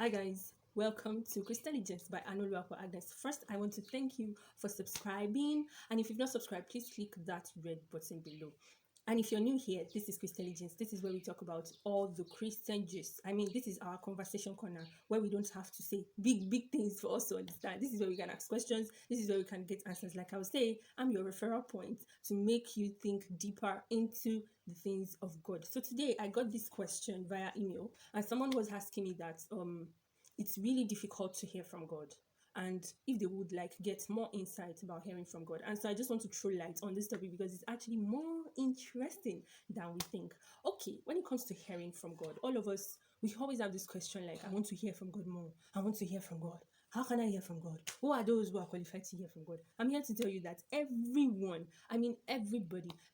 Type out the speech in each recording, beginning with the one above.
Hi guys, welcome to christelligencebyagnes. First, I want to thank you for subscribing, and if you've not subscribed, please click that red button below. And if you're new here, this is Christelligence. This is where we talk about all the Christian gist. I mean, this is our conversation corner where we don't have to say big things for us to understand. This is where we can ask questions. This is where we can get answers. Like I was saying, I'm your referral point to make you think deeper into the things of God. So today I got this question via email, and someone was asking me that it's really difficult to hear from God, and if they would like get more insight about hearing from God. And so I just want to throw light on this topic because it's actually more interesting than we think. Okay, when it comes to hearing from God, all of us, we always have this question like, I want to hear from God more. I want to hear from God. How can I hear from God? Who are those who are qualified to hear from God? I'm here to tell you that everybody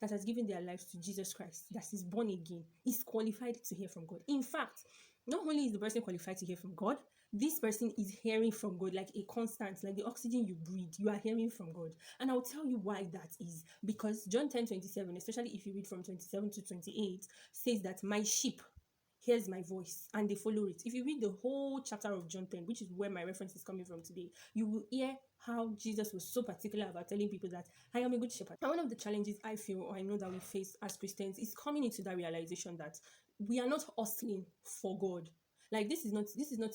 that has given their lives to Jesus Christ, that is born again, is qualified to hear from God. In fact, not only is the person qualified to hear from God, this person is hearing from God like a constant, like the oxygen you breathe, you are hearing from God. And I'll tell you why that is. Because John 10:27, especially if you read from 27 to 28, says that my sheep hears my voice and they follow it. If you read the whole chapter of John 10, which is where my reference is coming from today, you will hear how Jesus was so particular about telling people that I am a good shepherd. And one of the challenges I feel, or I know that we face as Christians, is coming into that realization that we are not hustling for God. Like this is not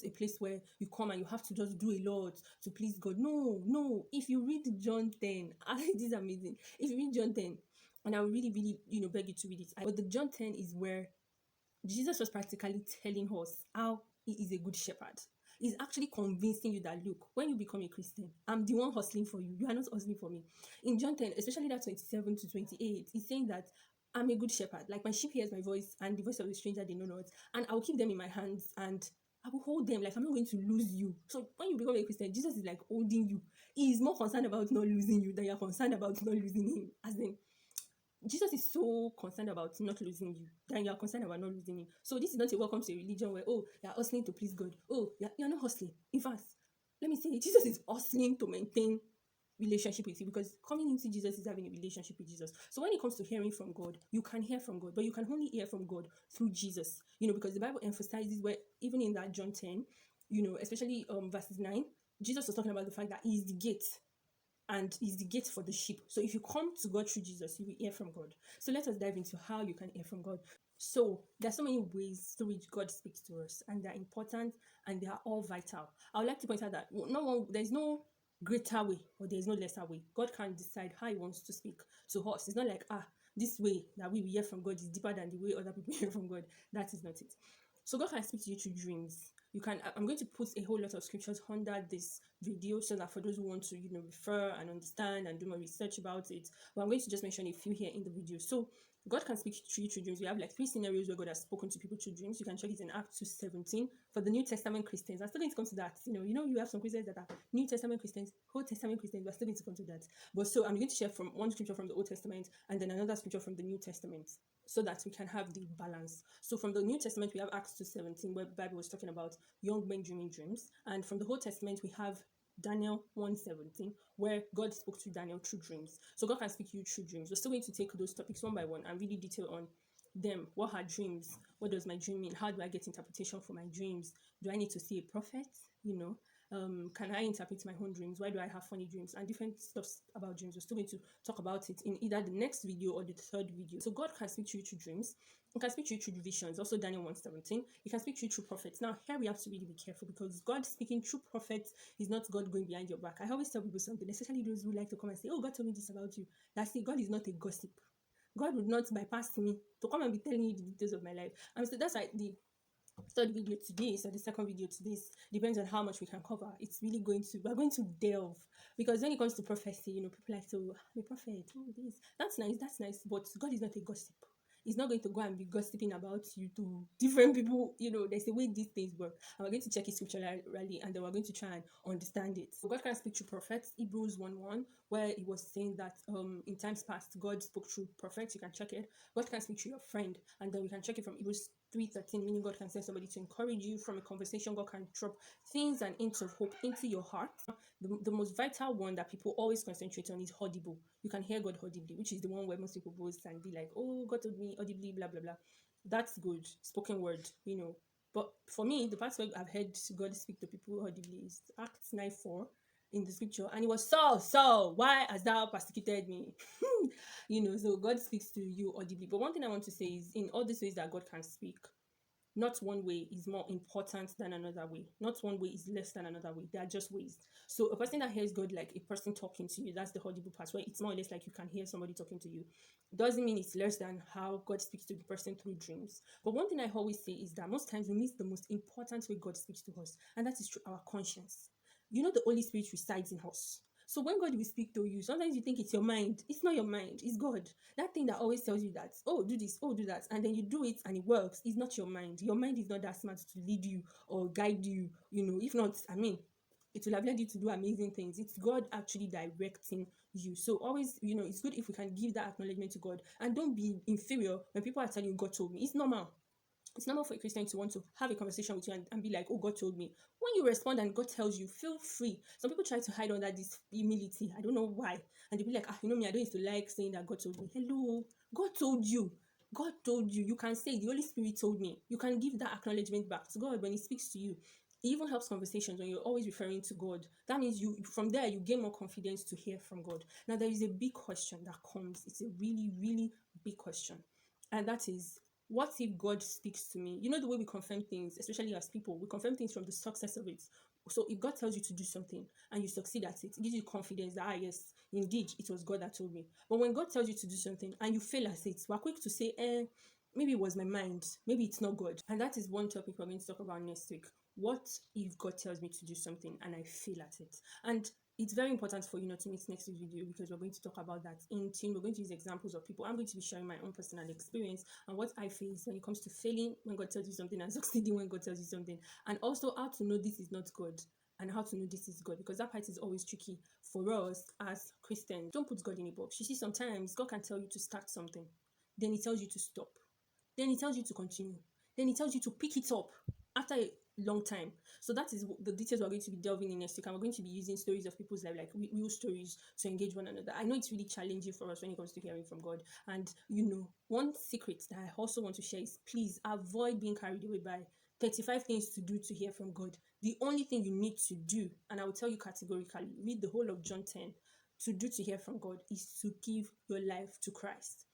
a place where you come and you have to just do a lot to please God. No. If you read John 10, this is amazing. If you read John 10, and I will really beg you to read it. But the John 10 is where Jesus was practically telling us how he is a good shepherd. He's actually convincing you that, look, when you become a Christian, I'm the one hustling for you. You are not hustling for me. In John 10, especially that 27 to 28, he's saying that I'm a good shepherd. Like my sheep hears my voice and the voice of a stranger they know not. And I will keep them in my hands and I will hold them. Like I'm not going to lose you. So when you become a Christian, Jesus is like holding you. He is more concerned about not losing you than you're concerned about not losing him. As in, Jesus is so concerned about not losing you than you are concerned about not losing him. So this is not a welcome to a religion where, oh, you're hustling to please God. Oh, you're not hustling. In fact, let me say it, Jesus is hustling to maintain relationship with you, because coming into Jesus is having a relationship with Jesus. So when it comes to hearing from God, you can hear from God, but you can only hear from God through Jesus. Because the Bible emphasizes where, even in that John 10, especially verses 9, Jesus was talking about the fact that he is the gate, and is the gate for the sheep. So if you come to God through Jesus, you will hear from God. So let us dive into how you can hear from God. So there are so many ways through which God speaks to us, and they're important and they are all vital. I would like to point out that there's no greater way or there's no lesser way. God can decide how he wants to speak to us. It's not like, this way that we hear from God is deeper than the way other people hear from God. That is not it. So God can speak to you through dreams. I'm going to put a whole lot of scriptures under this video so that for those who want to refer and understand and do more research about it, but I'm going to just mention a few here in the video. So God can speak to you through dreams. We have like 3 scenarios where God has spoken to people through dreams. You can check it in Acts 2:17 for the New Testament Christians. I'm still going to come to that. You have some Christians that are New Testament Christians, Old Testament Christians. We're still going to come to that. But so I'm going to share from one scripture from the Old Testament and then another scripture from the New Testament, so that we can have the balance. So from the New Testament, we have Acts 2:17, where the Bible was talking about young men dreaming dreams. And from the Old Testament, we have Daniel 1:17, where God spoke to Daniel through dreams. So God can speak to you through dreams. We're still going to take those topics one by one and really detail on them. What are dreams? What does my dream mean? How do I get interpretation for my dreams? Do I need to see a prophet? Can I interpret my own dreams? Why do I have funny dreams? And different stuff about dreams. We're still going to talk about it in either the next video or the third video. So God can speak to you through dreams. He can speak to you through visions. Also Daniel 1:17. He can speak to you through prophets. Now here we have to really be careful, because God speaking through prophets is not God going behind your back. I always tell people something, especially those who like to come and say, oh, God told me this about you. That's it. God is not a gossip. God would not bypass me to come and be telling you the details of my life. And so that's like the third video today, so the second video today depends on how much we can cover. We're going to delve, because when it comes to prophecy, people like to, I'm a prophet, that's nice, but God is not a gossip. He's not going to go and be gossiping about you to different people. There's a way these things work, and we're going to check it scripturally, and then we're going to try and understand it. So God can speak through prophets. Hebrews 1:1, where it was saying that in times past God spoke through prophets. You can check it. God can speak through your friend, and then we can check it from Hebrews 3:13, meaning God can send somebody to encourage you. From a conversation, God can drop things and hints of hope into your heart. The most vital one that people always concentrate on is audible. You can hear God audibly, which is the one where most people boast and be like, oh, God told me audibly, blah blah blah. That's good, spoken word, But for me, the part where I've heard God speak to people audibly is Acts 9:4 in the scripture, and it was Saul, Saul, why hast thou persecuted me? So God speaks to you audibly. But one thing I want to say is, in all these ways that God can speak, not one way is more important than another way. Not one way is less than another way. They are just ways. So a person that hears God like a person talking to you, that's the audible part, where it's more or less like you can hear somebody talking to you. Doesn't mean it's less than how God speaks to the person through dreams. But one thing I always say is that most times we miss the most important way God speaks to us, and that is through our conscience. The Holy Spirit resides in us. So when God will speak to you, sometimes you think it's your mind. It's not your mind, it's God. That thing that always tells you that, oh, do this, oh, do that, and then you do it and it works, is not your mind. Your mind is not that smart to lead you or guide you. If not, it will have led you to do amazing things. It's God actually directing you. So always, it's good if we can give that acknowledgement to God, and don't be inferior when people are telling you God told me. It's normal. It's normal for a Christian to want to have a conversation with you and be like, oh, God told me. When you respond and God tells you, feel free. Some people try to hide under this humility. I don't know why. And they'll be like, me, I don't used to like saying that God told me. Hello, God told you. God told you. You can say, the Holy Spirit told me. You can give that acknowledgement back to God when He speaks to you. It even helps conversations when you're always referring to God. That means from there, you gain more confidence to hear from God. Now, there is a big question that comes. It's a really, really big question. And that is, what if God speaks to me? The way we confirm things, especially as people, we confirm things from the success of it. So if God tells you to do something and you succeed at it, it gives you confidence that, yes, indeed, it was God that told me. But when God tells you to do something and you fail at it, we're quick to say, maybe it was my mind, maybe it's not God. And that is one topic we're going to talk about next week. What if God tells me to do something and I fail at it? And it's very important for you not to miss next week's video, because we're going to talk about that in team. We're going to use examples of people. I'm going to be sharing my own personal experience and what I face when it comes to failing when God tells you something and succeeding when God tells you something, and also how to know this is not God and how to know this is God, because that part is always tricky for us as Christians. Don't put God in a box. You see, sometimes God can tell you to start something, then He tells you to stop, then He tells you to continue, then He tells you to pick it up after a long time. So that is the details we're going to be delving in next week, and we're going to be using stories of people's life, like real stories, to engage one another. I know it's really challenging for us when it comes to hearing from God. And one secret that I also want to share is, please avoid being carried away by 35 things to do to hear from God. The only thing you need to do, and I will tell you categorically, read the whole of John 10, to do to hear from God is to give your life to Christ.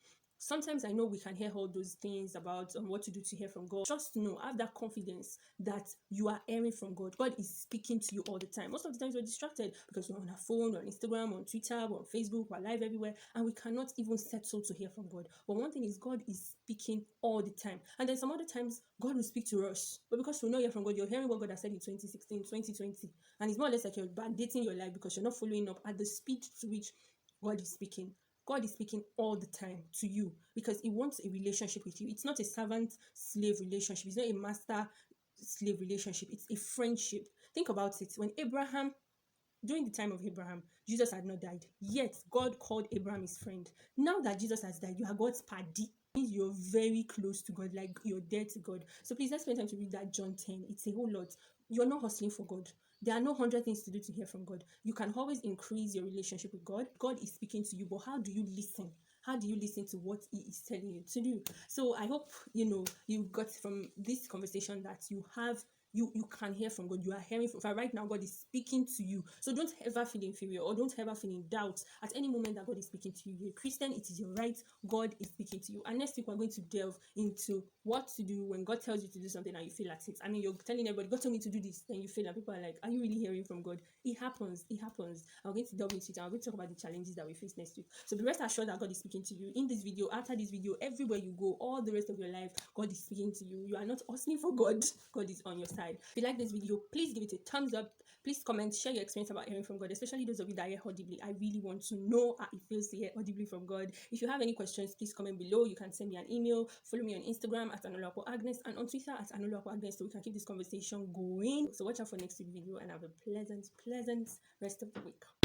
Sometimes I know we can hear all those things about what to do to hear from God. Just know, have that confidence that you are hearing from God. God is speaking to you all the time. Most of the times we're distracted because we're on our phone, we're on Instagram, on Twitter, we're on Facebook, we're live everywhere, and we cannot even settle to hear from God. But one thing is, God is speaking all the time. And then some other times, God will speak to us. But because we know hear from God, you're hearing what God has said in 2016, 2020. And it's more or less like you're band-dating your life because you're not following up at the speed to which God is speaking. God is speaking all the time to you because He wants a relationship with you. It's not a servant-slave relationship. It's not a master-slave relationship. It's a friendship. Think about it. During the time of Abraham, Jesus had not died. Yet, God called Abraham His friend. Now that Jesus has died, you are God's paddy. Means you're very close to God, like you're dead to God. So please, let's spend time to read that John 10. It's a whole lot. You're not hustling for God. There are no 100 things to do to hear from God. You can always increase your relationship with God. God is speaking to you, but how do you listen? How do you listen to what He is telling you to do? So I hope you got from this conversation that you can hear from God. You are hearing from right now. God is speaking to you. So don't ever feel inferior or don't ever feel in doubt at any moment that God is speaking to you. You're a Christian. It is your right. God is speaking to you. And next week we're going to delve into what to do when God tells you to do something and you fail at it. I mean, you're telling everybody, God told me to do this, then you fail, and people are like, are you really hearing from God? It happens. It happens. I'm going to delve into it, and I'm going to talk about the challenges that we face next week. So be rest assured that God is speaking to you in this video, after this video, everywhere you go, all the rest of your life, God is speaking to you. You are not hustling for God. God is on your side. If you like this video, please give it a thumbs up. Please comment, share your experience about hearing from God, especially those of you that hear audibly. I really want to know how it feels to hear audibly from God. If you have any questions, please comment below. You can send me an email. Follow me on Instagram at Untitled and on Twitter at Untitled so we can keep this conversation going. So watch out for next week's video and have a pleasant rest of the week.